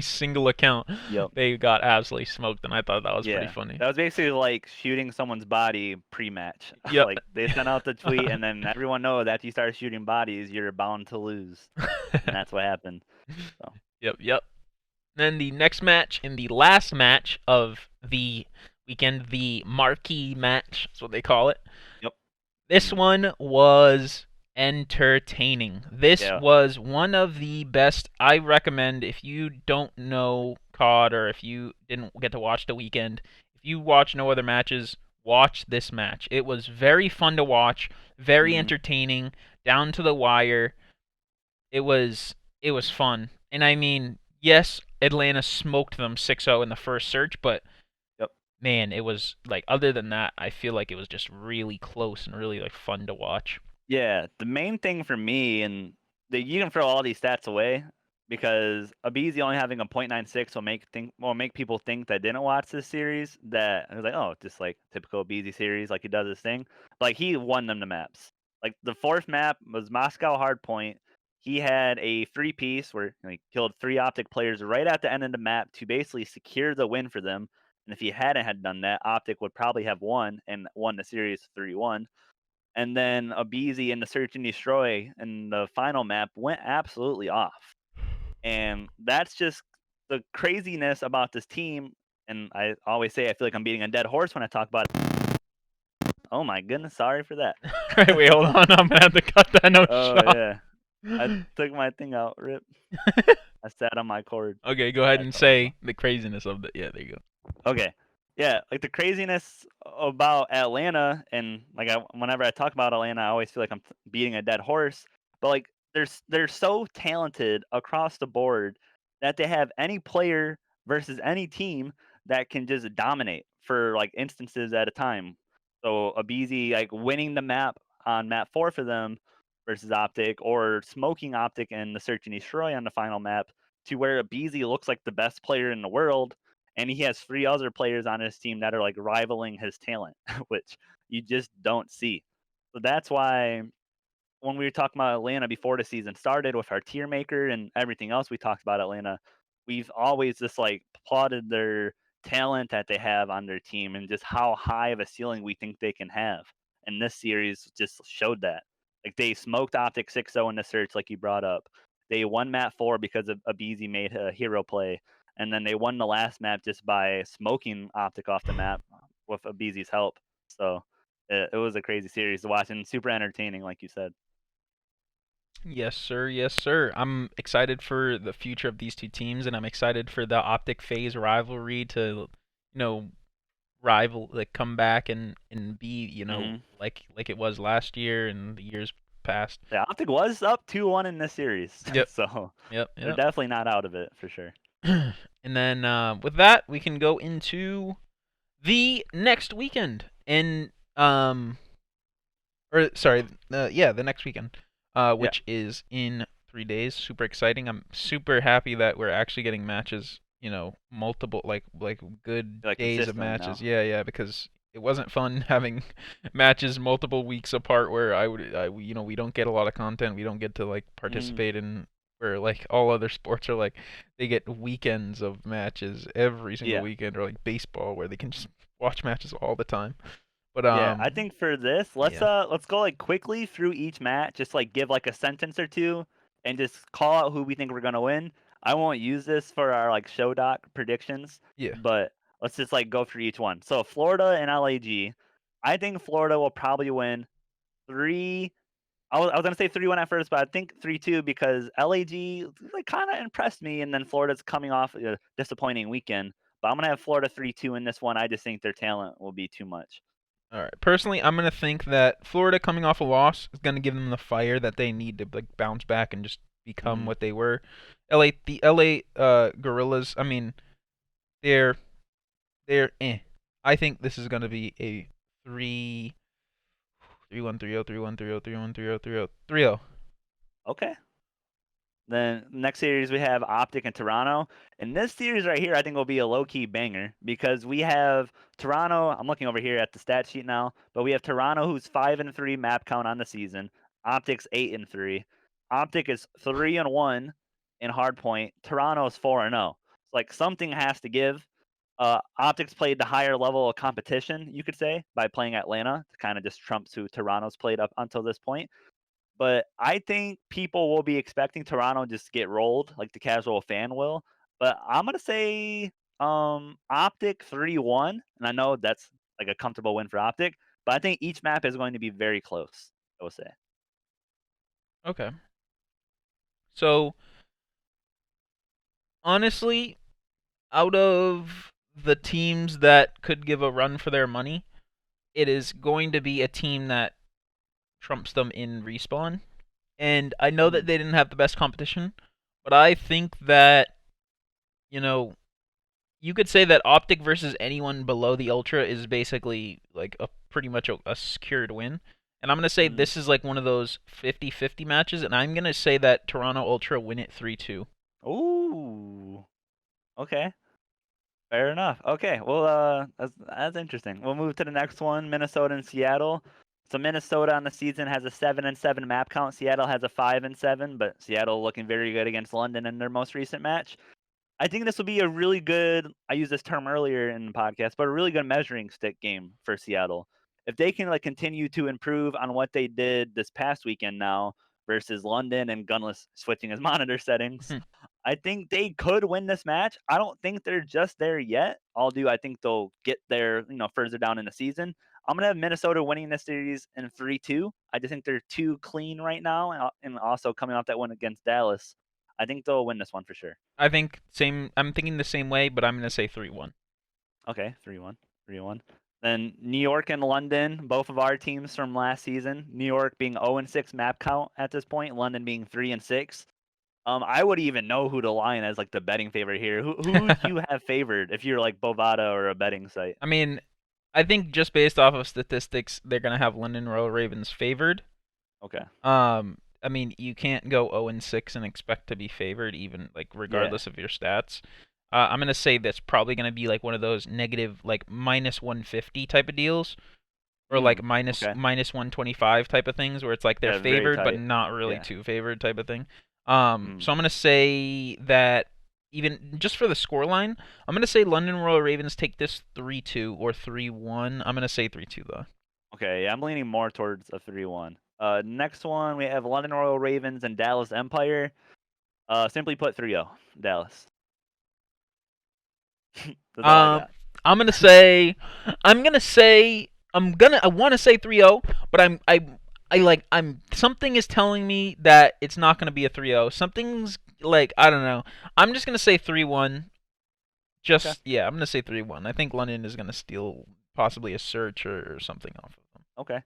single account. Yep. They got absolutely smoked, and I thought that was pretty Yeah. funny. That was basically like shooting someone's body pre-match. Yep. Like they sent out the tweet, and then everyone knows after you start shooting bodies, you're bound to lose, and that's what happened. So. Yep. Then the next match and the last match of the weekend, the marquee match, that's what they call it. Yep. This Hmm. one was entertaining. This Yeah. was one of the best. I recommend if you don't know COD or if you didn't get to watch the weekend, if you watch no other matches, watch this match. It was very fun to watch, very Hmm. entertaining, down to the wire. It was fun. And I mean, yes, Atlanta smoked them 6-0 in the first search, but Yep. man, it was like other than that, I feel like it was just really close and really like fun to watch. Yeah, the main thing for me, and you can throw all these stats away because Abizi only having a .96 will make people think that didn't watch this series that it was like, oh, just like typical Abizi series, like he does his thing. But like he won them the maps. Like the fourth map was Moscow Hardpoint. He had a three piece where he killed three Optic players right at the end of the map to basically secure the win for them. And if he hadn't had done that, Optic would probably have won and won the series 3-1. And then Abizi in the Search and Destroy in the final map went absolutely off. And that's just the craziness about this team. And I always say I feel like I'm beating a dead horse when I talk about it. Oh my goodness, sorry for that. Right, wait, hold on. I'm gonna have to cut that no Oh shot. yeah. I took my thing out, rip. I sat on my cord. Okay, go ahead That's and all good. say the craziness of the. Yeah, there you go. Okay. Yeah, like the craziness about Atlanta, and like whenever I talk about Atlanta, I always feel like I'm beating a dead horse. But like, they're so talented across the board that they have any player versus any team that can just dominate for like instances at a time. So Abizi like winning the map on map 4 for them versus Optic, or smoking Optic in the Search and Destroy on the final map, to where Abizi looks like the best player in the world, and he has three other players on his team that are like rivaling his talent, which you just don't see. So that's why when we were talking about Atlanta before the season started with our tier maker and everything else we talked about Atlanta, we've always just like applauded their talent that they have on their team and just how high of a ceiling we think they can have. And this series just showed that. Like they smoked Optic 6-0 in the search, like you brought up. They won map 4 because of Abeezy made a hero play, and then they won the last map just by smoking Optic off the map with Abeezy's help. So it was a crazy series to watch and super entertaining, like you said. Yes, sir. Yes, sir. I'm excited for the future of these two teams, and I'm excited for the Optic Phase rivalry to, rival like come back and be, Hmm. like it was last year and the years past. Yeah, Optic was up 2-1 in this series, Yep. so Yep. they're Yep. definitely not out of it for sure. And then with that, we can go into the next weekend. And or sorry, yeah, the next weekend, Yeah, which is in 3 days. Super exciting. I'm super happy that we're actually getting matches. Multiple like good like days of consistently matches. now. Yeah, yeah, because it wasn't fun having matches multiple weeks apart where we don't get a lot of content. We don't get to like Hmm. participate in where like all other sports are like they get weekends of matches every single Yeah. weekend, or like baseball where they can just watch matches all the time. But Yeah, I think for this, yeah. let's go like quickly through each match, just like give like a sentence or two, and just call out who we think we're gonna win. I won't use this for our like show doc predictions, Yeah. but let's just like go through each one. So Florida and LAG, I think Florida will probably win three. I was gonna say 3-1 at first, but I think 3-2 because LAG like kind of impressed me, and then Florida's coming off a disappointing weekend. But I'm gonna have Florida 3-2 in this one. I just think their talent will be too much. All right. Personally, I'm gonna think that Florida coming off a loss is gonna give them the fire that they need to like bounce back and just become Hmm. what they were. The LA Gorillas. I mean, they're they're eh. I think this is gonna be a 3-1, 3-0, 3-1, 3-0, 3-1, 3-0, 3-0, 3-0. Okay. Then next series we have Optic and Toronto. And this series right here I think will be a low-key banger because we have Toronto, I'm looking over here at the stat sheet now, but we have Toronto who's 5-3 map count on the season. Optic's 8-3. Optic is 3-1 in hardpoint. Toronto's 4-0. It's like something has to give. Optics played the higher level of competition, you could say, by playing Atlanta. It kind of just trumps who Toronto's played up until this point. But I think people will be expecting Toronto just to get rolled, like the casual fan will. But I'm gonna say Optic 3-1. And I know that's like a comfortable win for Optic, but I think each map is going to be very close, I will say. Okay. So honestly, out of the teams that could give a run for their money, it is going to be a team that trumps them in respawn. And I know that Mm, they didn't have the best competition, but I think that, you know, you could say that Optic versus anyone below the Ultra is basically like a pretty much a secured win. And I'm going to say mm. this is like one of those 50-50 matches, and I'm going to say that Toronto Ultra win it 3-2. Ooh. Okay. Fair enough. Okay. Well, that's interesting. We'll move to the next one, Minnesota and Seattle. So Minnesota on the season has a 7-7 map count. Seattle has a 5-7, but Seattle looking very good against London in their most recent match. I think this will be a really good, I used this term earlier in the podcast, but a really good measuring stick game for Seattle. If they can like continue to improve on what they did this past weekend now versus London and Gunless switching his monitor settings, I think they could win this match. I don't think they're just there yet. I think they'll get there, further down in the season. I'm gonna have Minnesota winning this series in 3-2. I just think they're too clean right now, and also coming off that win against Dallas, I think they'll win this one for sure. I think same. I'm thinking the same way, but I'm going to say 3-1. Okay, 3-1. 3-1. Then New York and London, both of our teams from last season. New York being 0-6 map count at this point, London being 3-6. I would even know who to line as like the betting favorite here. Who do you have favored if you're like Bovada or a betting site? I mean, I think just based off of statistics, they're going to have London Royal Ravens favored. Okay. I mean, you can't go 0-6 and expect to be favored, even like Yeah. regardless of your stats. I'm gonna say that's probably gonna be like one of those negative, like minus 150 type of deals, or like Mm, minus okay. minus 125 type of things, where it's like they're Yeah, very favored but tight. not really Yeah. too favored type of thing. Mm. So I'm gonna say that even just for the scoreline, I'm gonna say London Royal Ravens take this 3-2 or 3-1. I'm gonna say 3-2 though. Okay, yeah, I'm leaning more towards a 3-1. Next one we have London Royal Ravens and Dallas Empire. Simply put, 3-0 Dallas. That's all I Um, got. I'm gonna say, I'm gonna say, I want to say 3-0, but I'm something is telling me that it's not gonna be a 3-0. Something's like I don't know. I'm just gonna say 3-1. Okay. Just yeah, I'm gonna say 3-1. I think London is gonna steal possibly a search or something off of them. Okay.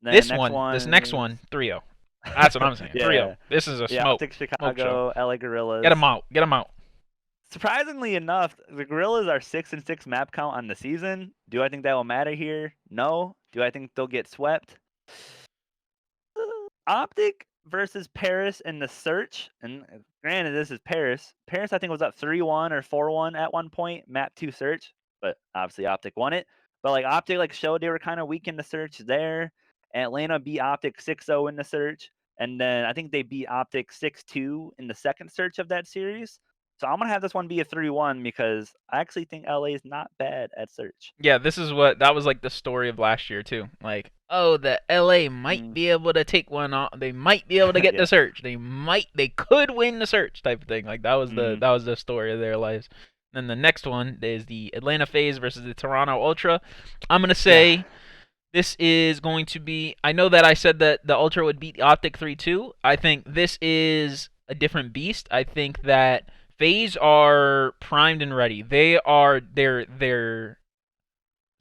Then This next one, 3-0. That's what I'm saying. 3-0. yeah, This is a yeah. smoke Optic show. Chicago, LA Get Gorillas. them out. Get them out. Surprisingly enough, the Gorillas are 6-6 map count on the season. Do I think that will matter here? No. Do I think they'll get swept? Optic versus Paris in the search, and granted, this is Paris. Paris, I think, was up 3-1 or 4-1 at one point, map 2 search, but obviously Optic won it. But like Optic showed they were kind of weak in the search there. Atlanta beat Optic 6-0 in the search, and then I think they beat Optic 6-2 in the second search of that series. So I'm gonna have this one be a 3-1 because I actually think LA is not bad at search. Yeah, this is what that was like the story of last year too. Like, oh, the LA might Mm. be able to take one off. They might be able to get the yeah. search. They could win the search type of thing. Like Mm. that was the story of their lives. Then the next one is the Atlanta FaZe versus the Toronto Ultra. I'm gonna Yeah. say this is going to be. I know that I said that the Ultra would beat the Optic 3-2. I think this is a different beast. I think that FaZe are primed and ready. They're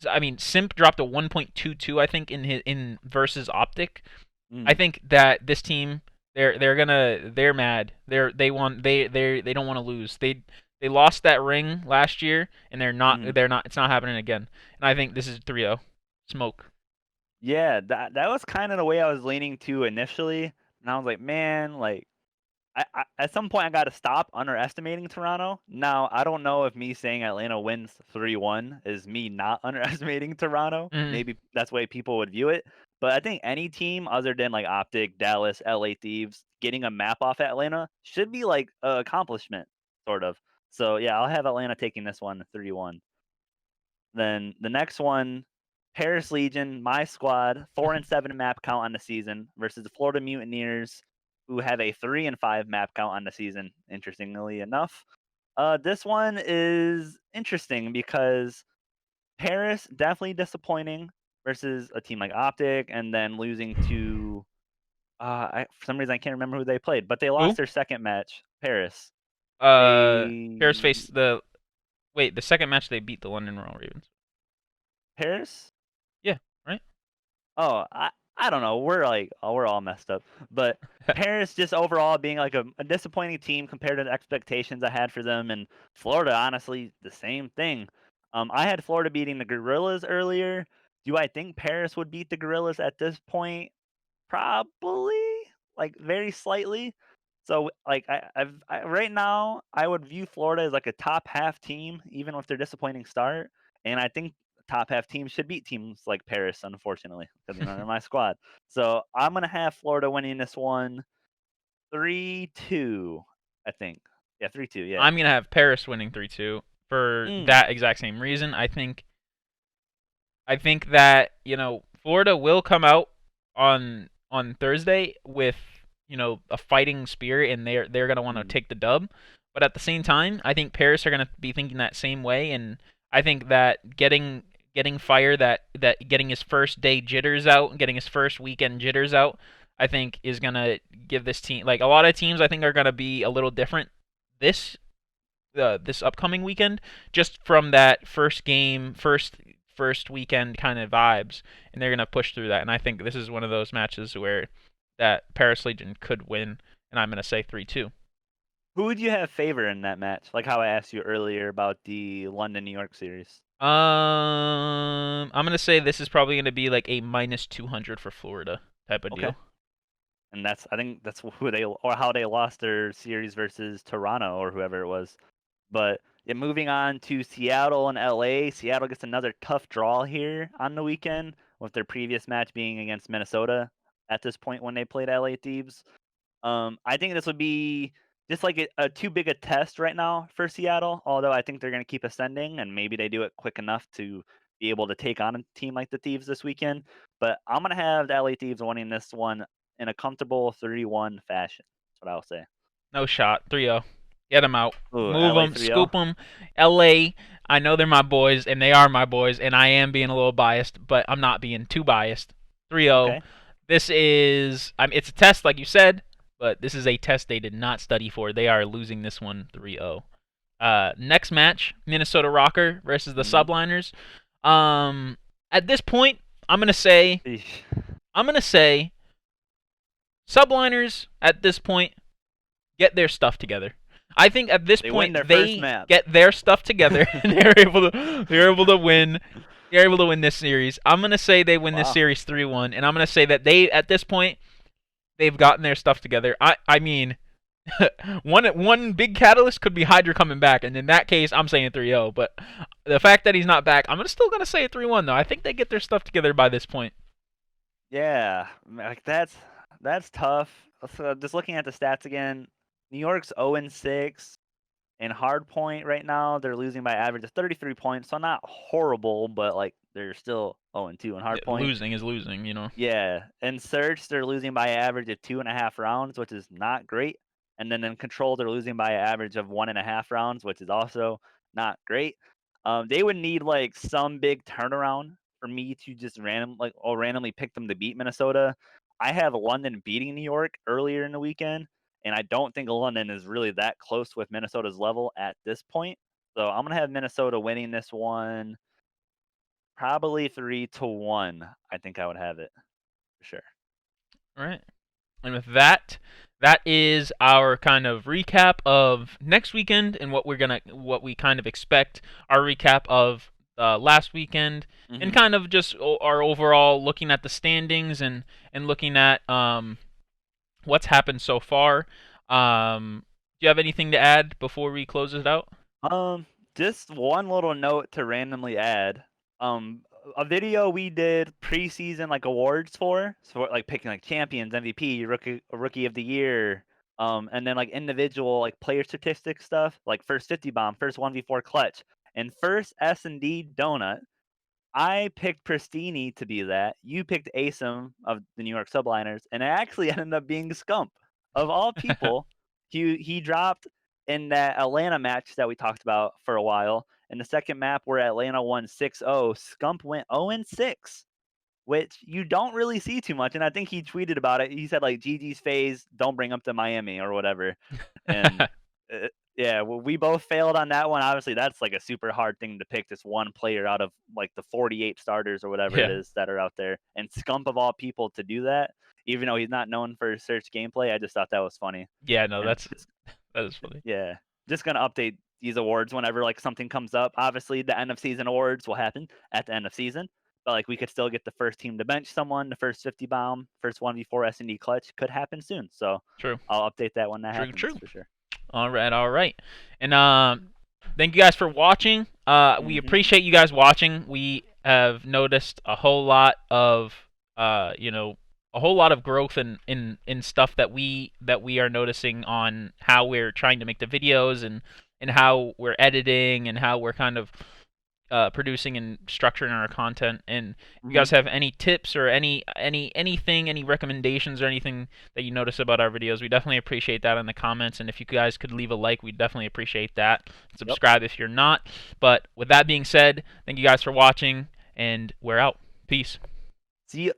I mean, Simp dropped a 1.22, I think, in versus Optic. I Mm. think that this team, they're mad. They don't want to lose. They lost that ring last year, and Mm. it's not happening again. And I think this is 3-0. Smoke. Yeah, that was kind of the way I was leaning to initially, and I was like, man, like I at some point I got to stop underestimating Toronto. Now I don't know if me saying Atlanta wins 3-1 is me not underestimating Toronto. Mm. Maybe that's the way people would view it. But I think any team other than like Optic, Dallas, LA Thieves getting a map off Atlanta should be like an accomplishment, sort of. So yeah, I'll have Atlanta taking this one 3-1. Then the next one, Paris Legion, my squad, 4-7 map count on the season versus the Florida Mutineers, who have a 3-5 map count on the season. Interestingly enough, this one is interesting because Paris definitely disappointing versus a team like Optic, and then losing to for some reason I can't remember who they played, but they Who? lost their second match. Paris. Paris They faced the wait. The second match they beat the London Royal Ravens. Paris. Yeah, right. Oh, I don't know. We're all messed up. But Paris just overall being like a disappointing team compared to the expectations I had for them, and Florida honestly the same thing. I had Florida beating the Gorillas earlier. Do I think Paris would beat the Gorillas at this point? Probably, like very slightly. So like right now I would view Florida as like a top half team, even with their disappointing start. And I think top half teams should beat teams like Paris, unfortunately, because they're my squad. So I'm gonna have Florida winning this one 3-2, I think. Yeah, 3-2, yeah. I'm gonna have Paris winning 3-2 for Mm. that exact same reason. I think that Florida will come out on Thursday with a fighting spirit, and they're gonna want to Mm. take the dub. But at the same time, I think Paris are gonna be thinking that same way, and I think that getting fire, that getting his first day jitters out, getting his first weekend jitters out, I think is gonna give this team, like a lot of teams, I think are gonna be a little different this this upcoming weekend, just from that first game, first weekend kind of vibes, and they're gonna push through that. And I think this is one of those matches where that Paris Legion could win, and I'm gonna say 3-2. Who would you have favor in that match? Like how I asked you earlier about the London New York series. I'm gonna say this is probably gonna be like a minus 200 for Florida type of Okay. deal. And I think that's who they or how they lost their series versus Toronto or whoever it was. But yeah, moving on to Seattle and LA. Seattle gets another tough draw here on the weekend, with their previous match being against Minnesota at this point when they played LA Thieves. I think this would be just like a too big a test right now for Seattle. Although I think they're going to keep ascending, and maybe they do it quick enough to be able to take on a team like the Thieves this weekend. But I'm gonna have the LA Thieves winning this one in a comfortable 3-1 fashion. That's what I'll say. No shot. 3-0. Get them out. Ooh, Move LA them. 3-0. Scoop them. LA, I know they're my boys, and they are my boys, and I am being a little biased, but I'm not being too biased. 3-0. Okay. This is, I mean, it's a test, like you said, but this is a test they did not study for. They are losing this one 3-0. Next match, Minnesota Rocker versus the Mhm. Subliners. At this point, I'm gonna say Subliners at this point get their stuff together. I think at this They win point their first they map. get their stuff together and they're able to win. They're able to win this series. I'm gonna say they win this Wow. series 3-1, and I'm gonna say that they at this point they've gotten their stuff together. I mean, one big catalyst could be Hydra coming back, and in that case, I'm saying 3-0. But the fact that he's not back, I'm still gonna say 3-1 though. I think they get their stuff together by this point. Yeah, like that's tough. So just looking at the stats again, New York's 0-6 in hardpoint right now. They're losing by average of 33 points, so not horrible, but like they're still 0-2 in hardpoint. Losing is losing, you know. Yeah, in search they're losing by an average of 2.5 rounds, which is not great. And then in control they're losing by an average of 1.5 rounds, which is also not great. They would need like some big turnaround for me to just randomly pick them to beat Minnesota. I have London beating New York earlier in the weekend, and I don't think London is really that close with Minnesota's level at this point. So I'm gonna have Minnesota winning this one, probably 3-1. I think I would have it for sure. All right. And with that, that is our kind of recap of next weekend and what we kind of expect. Our recap of last weekend and Mhm. kind of just our overall looking at the standings and looking at what's happened so far. Do you have anything to add before we close it out? Um, just one little note to randomly add. A video we did preseason like awards for, so like picking like champions, MVP, rookie of the year, and then like individual like player statistic stuff, like first 50 bomb, first 1v4 clutch, and first S&D donut. I picked Pristini to be that. You picked Asim of the New York Subliners, and it actually ended up being Scump. Of all people, he dropped in that Atlanta match that we talked about for a while. In the second map where Atlanta won 6-0, Scump went 0-6, which you don't really see too much. And I think he tweeted about it. He said like GG's phase, don't bring up to Miami or whatever. And yeah, well, we both failed on that one. Obviously, that's like a super hard thing to pick just one player out of like the 48 starters or whatever it Yeah. is that are out there. And Scump of all people to do that, even though he's not known for his search gameplay, I just thought that was funny. Yeah, no, And that is funny. yeah, just gonna update these awards whenever like something comes up. Obviously, the end of season awards will happen at the end of season, but like we could still get the first team to bench someone, the first 50 bomb, first 1v4 S&D clutch could happen soon. So True. I'll update that when that True, happens true. for sure. All right, all right. And thank you guys for watching. We Hmm. appreciate you guys watching. We have noticed a whole lot of a whole lot of growth in stuff that we are noticing on how we're trying to make the videos and how we're editing and how we're kind of producing and structuring our content. And if you Hmm. guys have any tips or any recommendations or anything that you notice about our videos, we definitely appreciate that in the comments. And if you guys could leave a like, we'd definitely appreciate that. Yep. Subscribe if you're not. But with that being said, thank you guys for watching, and we're out. Peace. See ya.